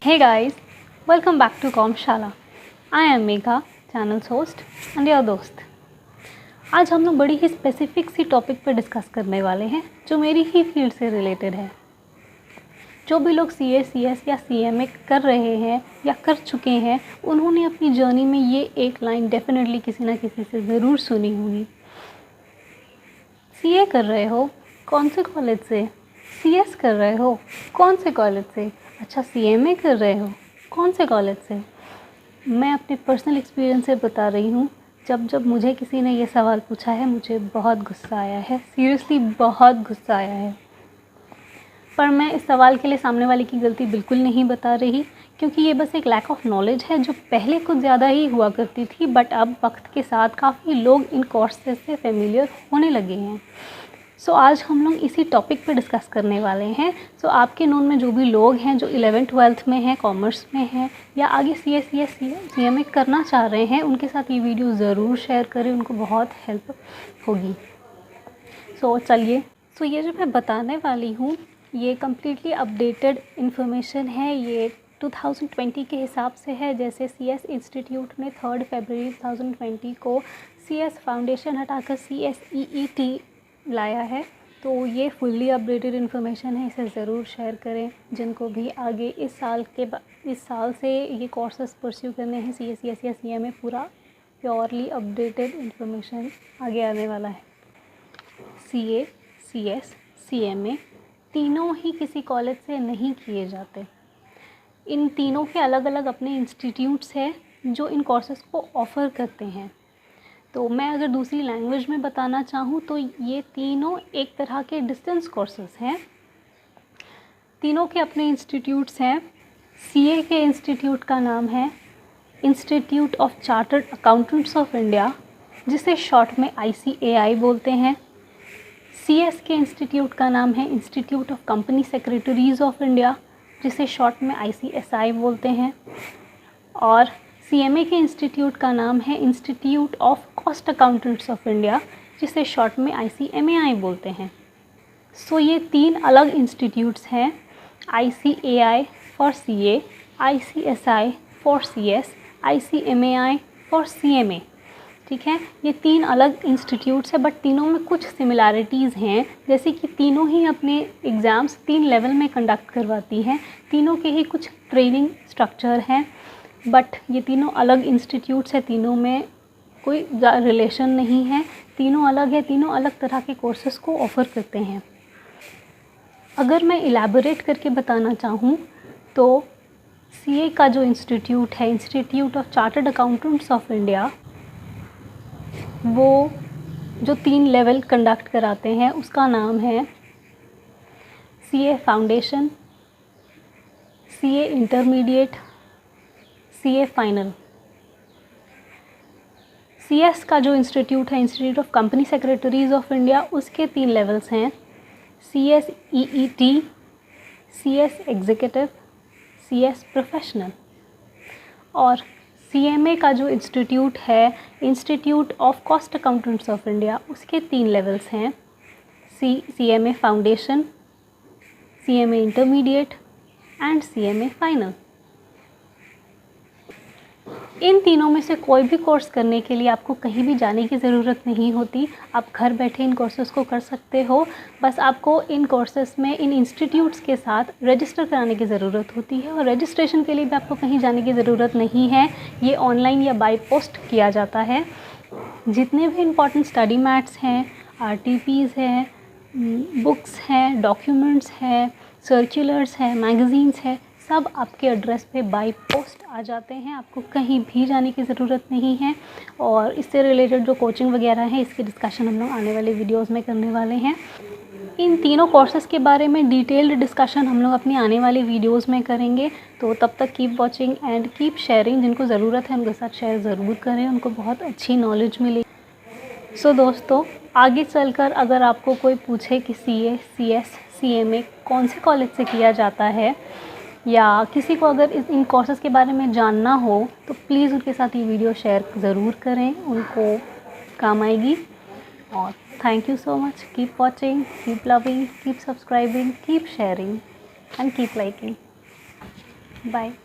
Hey guys, welcome back to Comshala. I am Megha, channel's host and your दोस्त। आज हम लोग बड़ी ही स्पेसिफिक सी टॉपिक पर डिस्कस करने वाले हैं जो मेरी ही फील्ड से रिलेटेड है। जो भी लोग CA, CS या CMA कर रहे हैं या कर चुके हैं, उन्होंने अपनी जर्नी में ये एक लाइन डेफिनेटली किसी ना किसी से ज़रूर सुनी होगी। CA कर रहे हो, कौन से कॉलेज से? CS कर रहे हो, कौन से कॉलेज से? अच्छा, CMA कर रहे हो, कौन से कॉलेज से? मैं अपने पर्सनल एक्सपीरियंस से बता रही हूँ, जब मुझे किसी ने ये सवाल पूछा है, मुझे बहुत गुस्सा आया है, सीरियसली बहुत गुस्सा आया है। पर मैं इस सवाल के लिए सामने वाले की गलती बिल्कुल नहीं बता रही, क्योंकि ये बस एक लैक ऑफ नॉलेज है जो पहले कुछ ज़्यादा ही हुआ करती थी, बट अब वक्त के साथ काफ़ी लोग इन कोर्सेज से फेमिलियर होने लगे हैं। सो आज हम लोग इसी टॉपिक पे डिस्कस करने वाले हैं। सो आपके नोन में जो भी लोग हैं जो 11th-12th में हैं, कॉमर्स में हैं या आगे CS या CMA करना चाह रहे हैं, उनके साथ ये वीडियो ज़रूर शेयर करें, उनको बहुत हेल्प होगी। सो चलिए, ये जो मैं बताने वाली हूँ ये कम्प्लीटली अपडेटेड इन्फॉर्मेशन है। ये 2020 के हिसाब से है। जैसे CS इंस्टीट्यूट ने 3 फरवरी 2020 को CS फाउंडेशन हटाकर CSEET लाया है, तो ये फुल्ली अपडेटेड इन्फॉर्मेशन है। इसे ज़रूर शेयर करें जिनको भी आगे इस साल से ये कोर्सेस परस्यू करने हैं। CS या CMA पूरा प्योरली अपडेटेड इन्फॉर्मेशन आगे आने वाला है। CA, CS, CMA तीनों ही किसी कॉलेज से नहीं किए जाते। इन तीनों के अलग अलग अपने इंस्टीट्यूट्स हैं जो इन कोर्सेज़ को ऑफ़र करते हैं। तो मैं अगर दूसरी लैंग्वेज में बताना चाहूँ तो ये तीनों एक तरह के डिस्टेंस कोर्सेज़ हैं। तीनों के अपने इंस्टीट्यूट्स हैं। CA के इंस्टीट्यूट का नाम है institute of chartered accountants of India, जिसे शॉर्ट में ICAI बोलते हैं। CS के इंस्टीट्यूट का नाम है institute of company secretaries of India, जिसे शॉर्ट में ICSI बोलते हैं। और CMA के इंस्टीट्यूट का नाम है institute of cost accountants of India, जिसे शॉर्ट में ICMAI बोलते हैं। सो ये तीन अलग इंस्टीट्यूट्स हैं, ICAI for CA, ICSI for CS, ICMAI for CMA। ठीक है, ये तीन अलग इंस्टीट्यूट्स हैं, बट तीनों में कुछ सिमिलैरिटीज़ हैं। जैसे कि तीनों ही अपने एग्ज़ाम्स 3 लेवल में कंडक्ट करवाती हैं, तीनों के ही कुछ ट्रेनिंग स्ट्रक्चर हैं, बट ये तीनों अलग इंस्टीट्यूट्स हैं। तीनों में कोई रिलेशन नहीं है, तीनों अलग है, तीनों अलग तरह के कोर्सेज़ को ऑफ़र करते हैं। अगर मैं इलैबोरेट करके बताना चाहूँ तो CA का जो इंस्टीट्यूट है, institute of chartered accountants of India, वो जो 3 लेवल कंडक्ट कराते हैं उसका नाम है CA foundation, CA intermediate, CA final. CS का जो इंस्टीट्यूट है, institute of company secretaries of India, उसके 3 लेवल्स हैं CSEET, CS executive, CS professional. और CMA का जो इंस्टीट्यूट है, institute of cost accountants of India, उसके 3 लेवल्स हैं CMA foundation, CMA intermediate and CMA final. इन तीनों में से कोई भी कोर्स करने के लिए आपको कहीं भी जाने की ज़रूरत नहीं होती। आप घर बैठे इन कोर्सेज़ को कर सकते हो। बस आपको इन कोर्सेज़ में इन इंस्टीट्यूट्स के साथ रजिस्टर कराने की ज़रूरत होती है, और रजिस्ट्रेशन के लिए भी आपको कहीं जाने की ज़रूरत नहीं है। ये ऑनलाइन या बाय पोस्ट किया जाता है। जितने भी इम्पॉर्टेंट स्टडी मैट्स हैं, RTPs हैं, बुक्स हैं, डॉक्यूमेंट्स हैं, सर्कुलर्स हैं, मैगज़ीन्स हैं, सब आपके एड्रेस पे बाय पोस्ट आ जाते हैं। आपको कहीं भी जाने की ज़रूरत नहीं है। और इससे रिलेटेड जो कोचिंग वगैरह है, इसकी डिस्कशन हम लोग आने वाले वीडियोस में करने वाले हैं। इन तीनों कोर्सेज़ के बारे में डिटेल्ड डिस्कशन हम लोग अपनी आने वाली वीडियोस में करेंगे। तो तब तक keep watching and keep sharing. जिनको ज़रूरत है उनके साथ शेयर ज़रूर करें, उनको बहुत अच्छी नॉलेज मिले। सो दोस्तों, आगे चलकर अगर आपको कोई पूछे कि CA, CS, CMA कौन से कॉलेज से किया जाता है, या किसी को अगर इन कोर्सेज़ के बारे में जानना हो, तो प्लीज़ उनके साथ ये वीडियो शेयर ज़रूर करें, उनको काम आएगी। और thank you so much. Keep watching, keep loving, keep subscribing, keep sharing and keep liking. Bye.